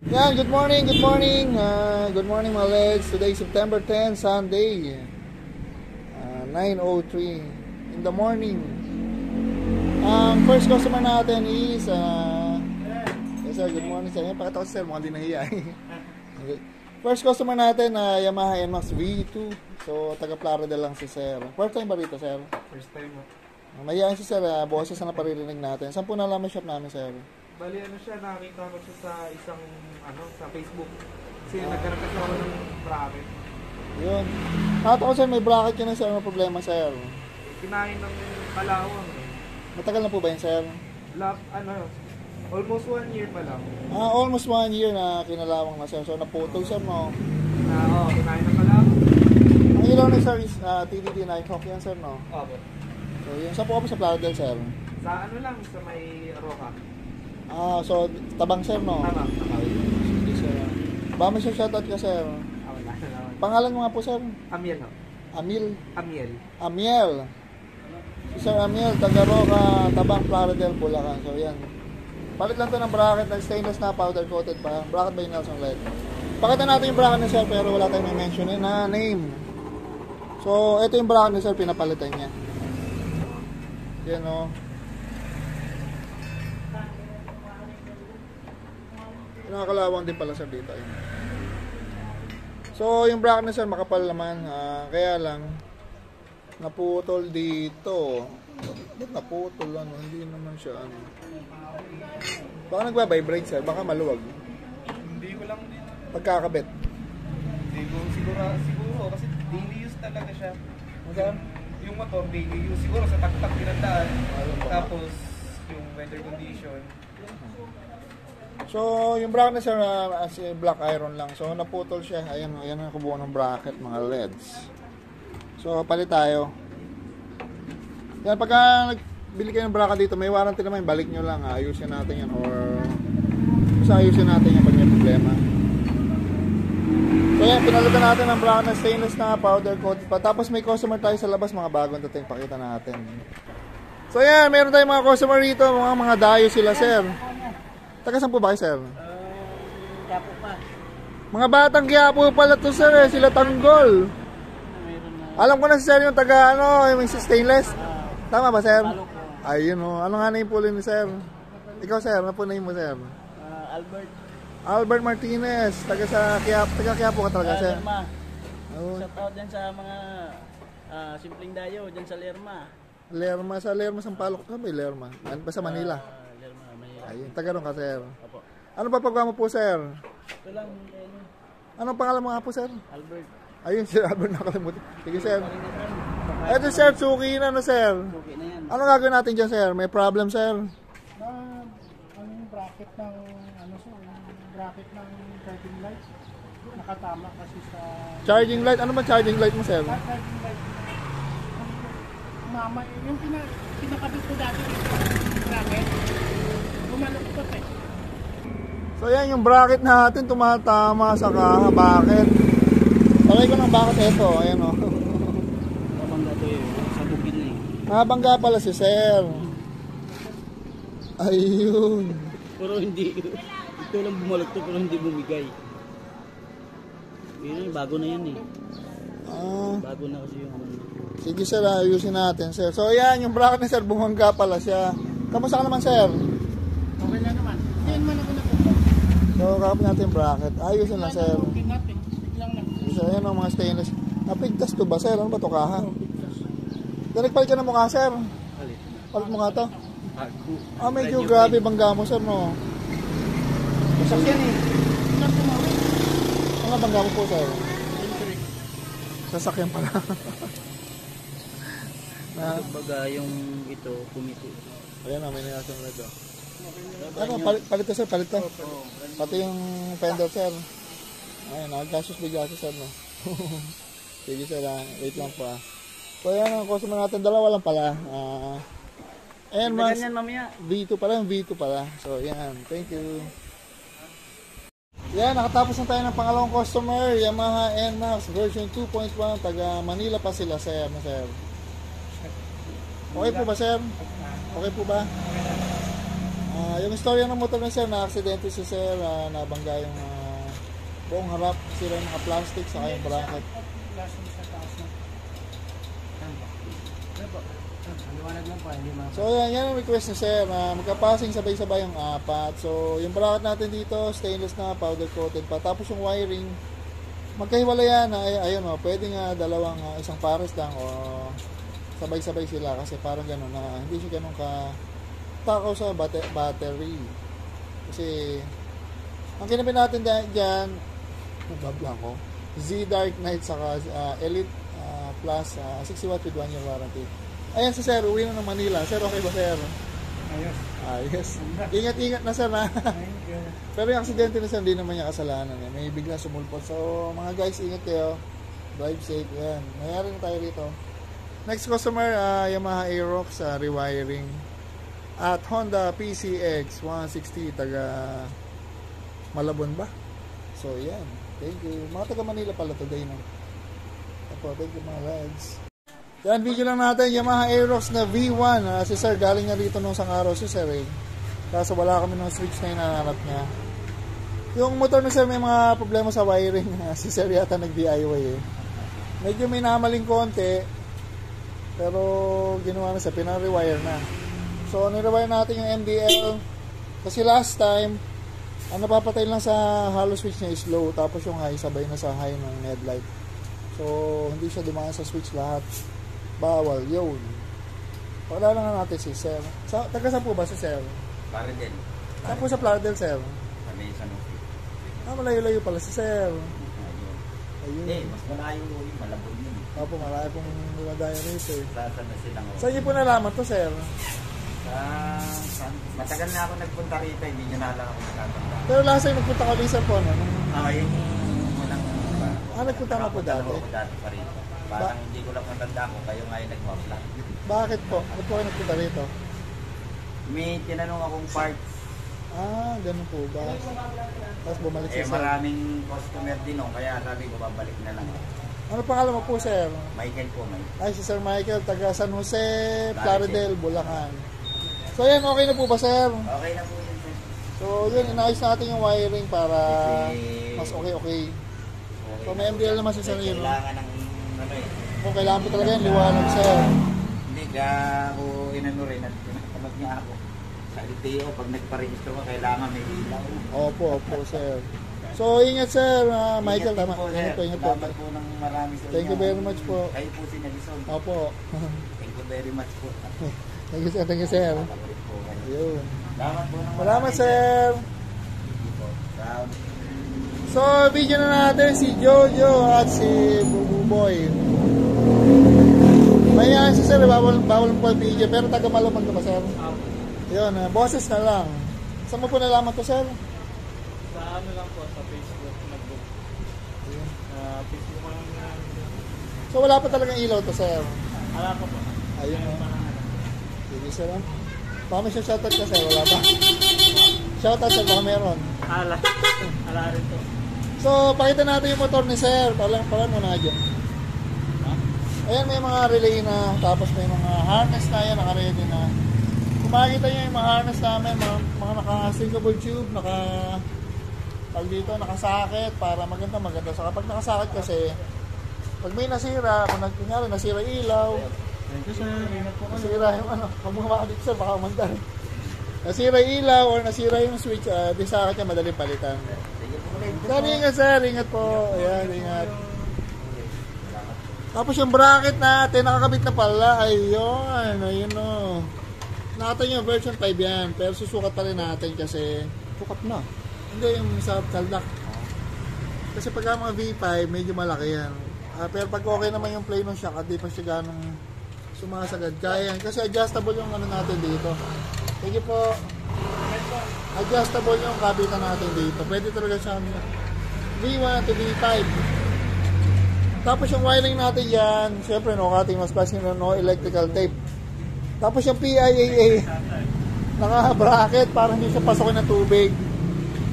Yan, good morning, good morning. Good morning mga legs. Today September 10, Sunday. 9:03 in the morning. Ang first customer natin is yes sir, good morning sir. Pakita ko sir, mukhang di nahiya. First customer natin, Yamaha NMAX V2. So, taga Florida lang si sir. First time ba rito sir? First time mo. Mayayain si sir, boses na naparirinig natin. Saan po nalaman shop namin sir? Bali siya, nakita ko siya sa isang, sa Facebook. Kasi nagkaroon kasi ako ng bracket. Yun. Nakita ko sir, may bracket ka na sir. Ano problema sir? Kinain ng kalawang. Matagal na po ba yun sir? Almost 1 year pa lang. Almost 1 year na kinalawang na sir. So, naputol sir, no? Kinain ng kalawang. Ang ilaw na sir is TDD Nighthawk yan sir, no? Opo. So, yun. Saan po kami sa Plaridel sir? Sa sa may Roca. So, tabang sir, no? Tama. Sige sir. Baka may shoutout ka sir. Wala. Pangalan mo nga po sir? Amiel. Amiel. Si Sir Amiel, taga Roca, Tabang, Plaridel, Bulacan. So, yan. Palit lang to ng bracket na stainless na powder coated pa. Bracket by Nelson LED. Pakita natin yung bracket ni sir pero wala tayong may mention na name. So, ito yung bracket ni sir, pinapalitan niya. Yan o. Nakakalawang din pala sir dito. Ayun. So, yung bracket ni sir makapal naman. Kaya lang, naputol dito. Ba't naputol? Hindi naman siya baka nagba-vibrate sir, baka maluwag. Hindi ko lang din. Pagkakabit. Hindi ko siguro kasi daily use talaga siya. Yung motor daily use siguro sa taktak pinandaan. Tapos yung weather condition. So, yung bracket sir as black iron lang. So, naputol siya. Ayan ang kubuo ng bracket, mga LEDs. So, palit tayo. Yan, pagka nagbili kayo ng bracket dito, may warranty naman, balik nyo lang, ayusin natin yan or basta ayusin natin yan pag may problema. So yan, pinalitan natin ang bracket na stainless na powder coat pa. Tapos may customer tayo sa labas, mga bagong dating, pakita natin. So yan, meron tayong mga customer rito, mga dayo sila sir. Taga saan po ba kayo sir? Quiapo pa. Mga batang Quiapo pala to sir, sila Tanggol. Alam ko na si sir yung taga yung stainless. Tama ba sir? Ayun o. Ano nga name po ni sir? Ikaw sir, ano po name mo sir? Albert Martinez. Taga Quiapo ka talaga sir? Lerma. Shout out dyan sa mga simpleng dayo dyan sa Lerma. Lerma Sampaloc ka ba? Lerma? Basta Manila. Lerma, Manila. Ayun, taga ron ka sir. Opo. Ano pa pagwa mo po sir? Ito lang. Anong pangalan mo nga po sir? Albert. Ayun sir, Albert nakalimutan. Sige sir. Eto sir, suki na sir. Suki na yan. Ano gagawin natin dyan sir? May problem sir? Yung bracket ng bracket ng charging light nakatama kasi sa Charging light? Ano ba charging light mo sir? charging light yung pinakabit ko dati bracket bumaluktot So yan yung bracket natin tumatama sa kaha. Bakit? Talay ko ng bakit ito. Ayan o. Nabangga to sa bukid na Nabangga pala si sir. Ayun. Pero hindi. Ito lang bumaluktot pero hindi bumigay. Yun bago na yan Bago na kasi yung Sige sir, ayusin natin sir. So yan yung bracket ni sir, bumangga pala siya. Kamusta ka naman sir? okay na naman yan man ako napunta So kakapin natin yung bracket. Ayusin lang sir. okay natin biglang lang So yan ang mga stainless. Napigtas to ba sir? Ano ba to kaha? Nagpalit ka ng mukha sir? Palit mo nga to? Medyo grabe bangga mo sir no? sasakyan Ano bangga mo po sir? Sasakyan pala. baga yung ito kumiti. Ayan na, may niyasang red o. Ano, palit to sir, palit to. Pati yung fender sir. Ayan, nakagastos bigastos sir no. Sige sir wait lang po So yan ang customer natin, dalawa lang pala. Ayan mas V2 pala, yung V2 pala. So yan, thank you. Yan, nakatapos na tayo ng pangalawang customer, Yamaha NMAX version 2.1, taga Manila pa sila sir. Okay po ba sir? Okay po ba? Yung istorya ng motor na sir, na-aksidente si sir, nabangga yung buong harap, sira yung mga plastic, saka yung bracket. So yan ang request ni sir, magka-passing sabay-sabay yung apat. So yung bracket natin dito, stainless na, powder coated pa. Tapos yung wiring, magkahiwalay yan, ayun o, pwede nga dalawang, isang pares lang o sabay-sabay sila kasi parang gano'n na hindi siya gano'n takaw sa battery. Kasi ang kinabin natin dyan, nabablang ko, Z Dark Knight saka Elite Plus 60 watt with 1 year warranty. Ayan si sir, uwi na ng Manila. Sir, okay ba sir? Ayos. Ingat-ingat na sir na. Pero yung aksidente na sir, hindi naman niya kasalanan. May bigla sumulpot. So mga guys, ingat kayo. Drive safe. Yan. Mayroon na tayo rito. Next customer, Yamaha Aerox rewiring. At Honda PCX 160 taga Malabon ba? So yan. Thank you. Mga taga Manila pala today no. Apo, thank you mga lads. Yan, video lang natin, Yamaha Aerox na V1. Si sir, galing na rito nung isang araw si sir eh. Kaso wala kami ng switch na hinahanap niya. Yung motor na sir, may mga problema sa wiring. Si sir yata nag-DIY eh. Medyo may namaling konti. Pero ginawa na siya, pinarewire na. So, nirewire natin yung MDL. Kasi last time, ang napapatay lang sa hollow switch niya is low. Tapos yung high, sabay na sa high ng headlight. So, hindi siya dumaan sa switch lahat. Bawal, yun. Pakilala nga natin si Sir. Taga saan po ba si Sir? Plaridel. Saan po sa Plaridel, Sir? Kami sa Nufi. Malayo-layo pala si Sir. Ayun. Mas malayo yung Malabon yun. Opo, malayo pong dumadaya rito eh. Saan na silang Saan niyo po nalaman to, Sir? Matagal na ako nagpunta rito, hindi nyo na lang ako nakatanda. Pero last time nagpunta kami sa po, no? Yung unang nagpunta ka po dati? Ako dati pa rito. Parang hindi ko lang matanda ko, kayo ngayon nagwa-vlog. Bakit po? Ano po kayo nagpunta rito? May tinanong akong parts. Ganun po ba? Tapos bumalik si Sir. Maraming customer din kaya sabi ko babalik na lang. Ano pangalan mo po, Sir? Michael po, Ay, si Sir Michael, taga San Jose, Plaridel, Bulacan. So yan, okay na po ba, Sir? Okay na po yun, sir. So yun, inaayos natin yung wiring para mas okay. So may MDL naman si Sir yun. Kailangan ng Kung kailangan po talaga yung liwanag, Sir. Hindi, kaya ako inano rin at pinakamag niya ako. Sa LTO, pag nagparehistro ka, kailangan may ilaw. Opo, Sir. So ingat, Sir. Michael, tama. Ingat po, Ingat po. Salamat po ng marami sa inyo. Thank you very much po. Kayo po si Nelson. Opo. Thank you very much po. Thank you, Sir. Thank you, Sir. Kapatid po kayo. Ayun. Salamat po ng marami. Salamat, Sir. Thank you po. So, video na natin si Jojo at si Bububoy. Mayayain si Sir, bawal po yung video, pero taga Malabon ka ba, Sir? Yun, boses na lang. Saan mo po nalaman to, Sir? Sa ano lang po, sa Facebook, nag-book. Facebook lang. So, wala pa talagang ilaw to, Sir? Wala pa po. Ayun, sige, Sir. Baka may shoutout ka, Sir, wala pa. Shoutout, Sir, baka meron. Ala rin to. So, pakita natin yung motor ni Sir. Pala mo na dyan. Ayan, may mga relay na, tapos may mga harness na yan, naka-ready na. Kung makikita nyo yung mga harness namin, mga naka-sinkable tube, nakasakit, para maganda. So kapag nakasakit kasi, pag may nasira, kung kunyari nasira ilaw, nasira yung pag bumaka dito sir, baka umandar. Nasira ilaw or nasira yung switch, di sakit niya, madaling palitan. Sir, ingat sir, ingat po. Ayan, ingat. Tapos yung bracket natin, nakakabit na pala. Ayun o. Natin yung version 5 yan. Pero susukat pa rin natin kasi sukat na. Hindi yung sa kaldak. Kasi pag mga V5, medyo malaki yan. Pero pag okay naman yung play ng shock at di pa siya ganong sumasagad. Kaya yan. Kasi adjustable yung ano natin dito. Sige po. Adjustable yung kabitan natin dito. Pwede talaga siyang V1 to V5. Tapos yung wiring natin yan, syempre no cutting mas plastic, no electrical tape. Tapos yung PIAA, naka-bracket para hindi siya pasokin ng tubig.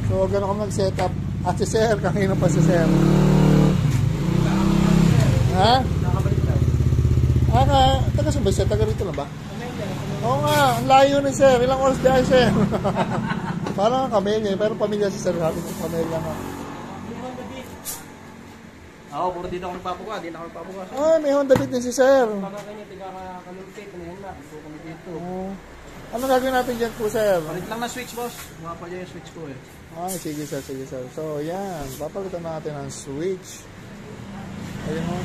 So gano'n kami nag-setup. At si Sir, kanina pa si Sir. Ha? Taga-subay siya, taga rito lang ba? Oo nga, ang layo ni sir. Ilang oras dahil sir? Parang kamilya, pero pamilya si sir. Sabi ko pamilya na. Oo, puro dito ako nagpapuka. Dito ako nagpapuka. Ah, may Honda Beat din si sir. Pagkakanya, tiga-kalulpit. Ano yan na? Isukan mo dito. Oo. Ano gagawin natin dyan po, sir? Palit lang na switch, boss. Mga pa yung switch ko eh. Ay, sige sir, sige sir. So, yan. Papalitan natin ang switch. Ayun mo.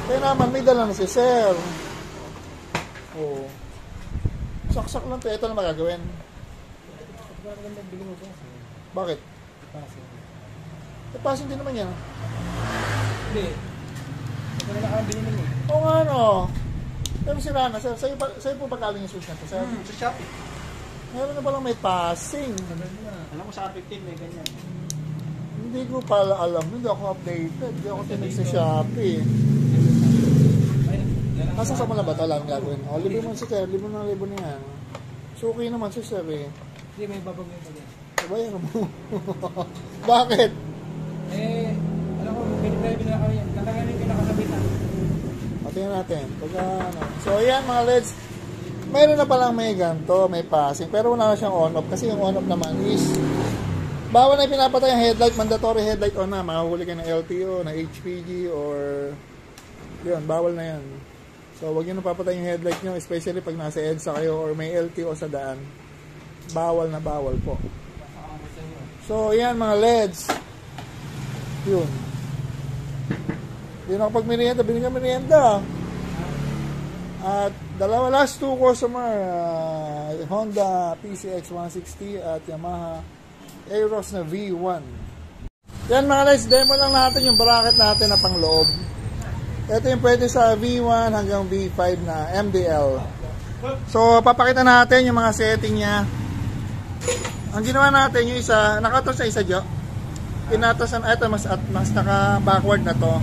Kaya naman, may dala na si sir. Oo. Saksak lang to. Ito na magagawin. Bakit? Passing din naman yan. Hindi. Ito na nakabili nun eh. Oo nga, no. Pero sira na, sir. Sa'yo po pagkaling yung switch na to, sir? Sa Shopee. Meron na palang may passing. Alam mo sa R15 may ganyan. Hindi ko pala alam. Hindi ako updated. Hindi ako tinig sa Shopee. Nasa sa mo na ba ito? Alam gagawin. O, libre mo si sir. Libre na yan. Suki naman si sir eh. Hindi, may babagay pa din. Sabayan mo. Bakit? Eh, alam ko, binibili na kami yan. Tatanggalin yung pinakasabitan. Patingnan natin. Pagka, ano. So, ayan mga Leds. Mayroon na palang may ganito, may passing. Pero wala na siyang on-off. Kasi yung on-off naman is bawal na pinapatay ang headlight. Mandatory headlight on na. Mahuli ka ng LTO, ng HPG, or yun, bawal na yan. So, wag nyo napapatay yung headlight nyo, especially pag nasa EDSA kayo or may LTO sa daan. Bawal na bawal po. So, yan mga Leds. Yun. Hindi na kapag merienda, binigyan merienda. At dalawa last two customer, Honda PCX 160 at Yamaha Aeros na V1. Yan mga Leds, demo lang natin yung bracket natin na pang loob. Ito yung pwede sa V1 hanggang V5 na MDL. So, papakita natin yung mga setting niya. Ang ginawa natin yung isa, nakatos sa isa, Jo. Pinatasan, ito mas naka-backward na to.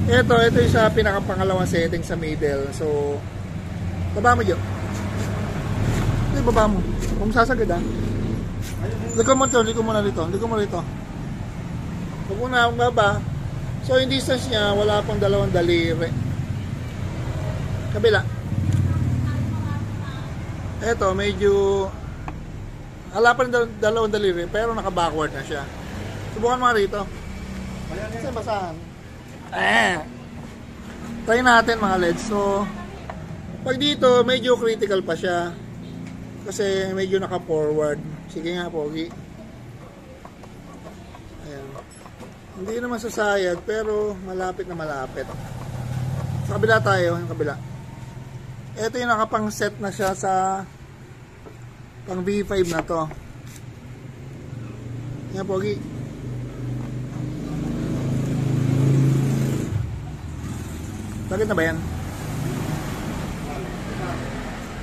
Ito yung sa pinakapangalawang setting sa middle. So, baba mo, Jo. Ito, baba mo. Kung sasagad, ha. Liko mo muna rito. Huwag mo na akong baba. So, yung distance niya, wala pang 2 daliri. Kabila. Ito, medyo wala pa rin 2 daliri, pero naka-backward na siya. Subukan mo rito. Kasi basahan. Try natin mga Leds. So, pag dito, medyo critical pa siya. Kasi medyo naka-forward. Sige nga, Pogi. Ayan. Hindi naman sasayad, pero malapit na malapit. Sa kabila tayo, yung kabila. Ito yung nakapang set na siya sa pang V5 na to. Yan, Pogi. Bakit na ba yan?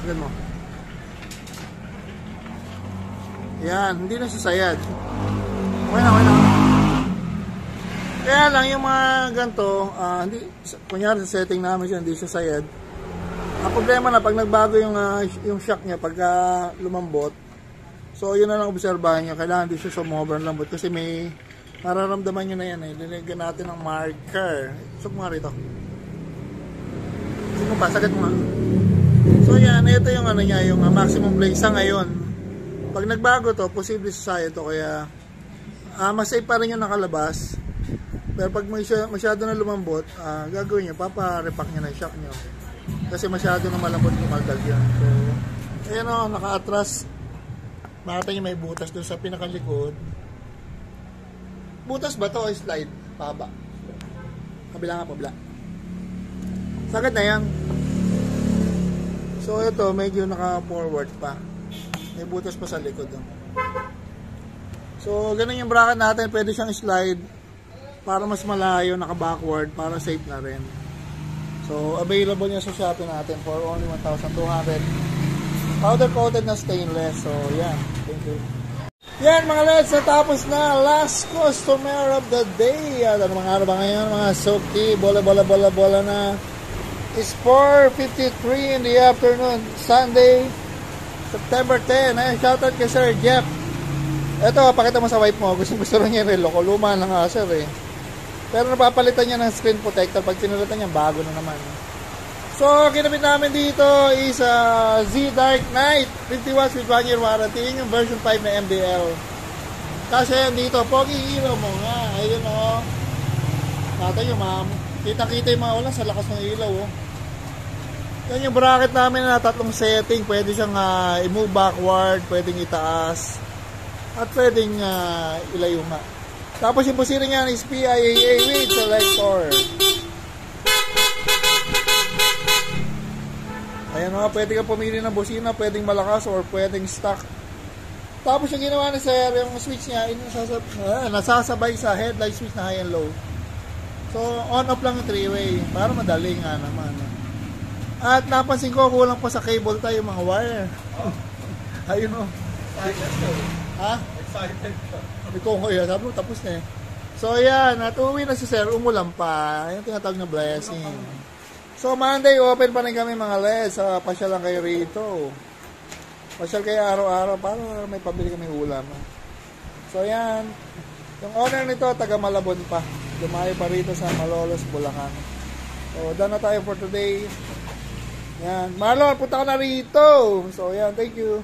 Tignan mo. Yan, hindi na sasayad. Okay na. Kaya lang yung mga ganito, hindi, kunyari sa setting namin siya, hindi siya sayad. Ang problema na pag nagbago yung shock niya pagka lumambot, so yun na lang obserbahan niya, kailangan hindi siya sumobrang lambot kasi may mararamdaman nyo na yan eh. Linigyan natin ng marker. Suk mo nga rito. Suk mo pa, sagat mo nga. So yan, ito yung ano niya, yung maximum play sa ngayon. Pag nagbago to, posible sasaya to, kaya mas safe pa rin yung nakalabas. Pero pag masyado na lumambot, gagawin nyo, paparepack nyo na yung shock nyo. Kasi masyado na malambot kumaldag yan. So, ayan o, naka-atras. Makita nyo may butas doon sa pinakalikod. Butas ba to o slide? Paba. Kabila nga, pabla. Sagad na yan. So, ito, medyo naka-forward pa. May butas pa sa likod. So, ganun yung bracket natin. Pwede siyang slide para mas malayo, naka-backward, para safe na rin. So, available niya sa Shopee natin for only 1,200. Powder coated na stainless. So, yan. Thank you. Yan mga Leds, natapos na. Last customer of the day. Ano mga araw ba ngayon? Mga Soki. Bola na. It's 4:53 in the afternoon. Sunday, September 10. Ayan, shoutout kay Sir Jeff. Ito, pakita mo sa wife mo. Gusto rin niya yung relo ko. Luma lang nga, sir eh. Pero napapalitan niya ng screen protector. Pag pinalitan niya, bago na naman. So, kinabit namin dito is Z Dark Knight 50 watts with 1 year warranty. Yun yung version 5 na MDL. Kasi yan dito, pogi ilaw mo nga. Ayun o. Natin yung kita-kita yung mga ulan sa lakas ng ilaw o. Yan yung bracket namin na tatlong setting. Pwede siyang i-move backward, pwedeng itaas, at pwedeng ilayo nga. Tapos yung busina niya is PIAA with selector. Ayan o, pwede ka pumili ng busina, pwedeng malakas or pwedeng stock. Tapos yung ginawa ni sir, yung switch niya, nasasabay sa headlight switch na high and low. So, on-off lang yung 3-way, para madali nga naman. At napansin ko, kulang pa sa cable tayo yung mga wire. Ayun o. Ha? Excited ka. Ikaw ko yun, sabi mo, tapos na eh. So, yan, at uwi na si sir, umulan pa. Yung tinatawag na blessing. So, Monday, open pa rin kami mga LEDs. Pasyal lang kayo rito. Pasyal kayo araw-araw para may pabili kami ulam. So, yan. Yung owner nito, taga Malabon pa. Dumayo pa rito sa Malolos, Bulacan. So, done na tayo for today. Yan. Marlon, punta ka na rito. So, yan. Thank you.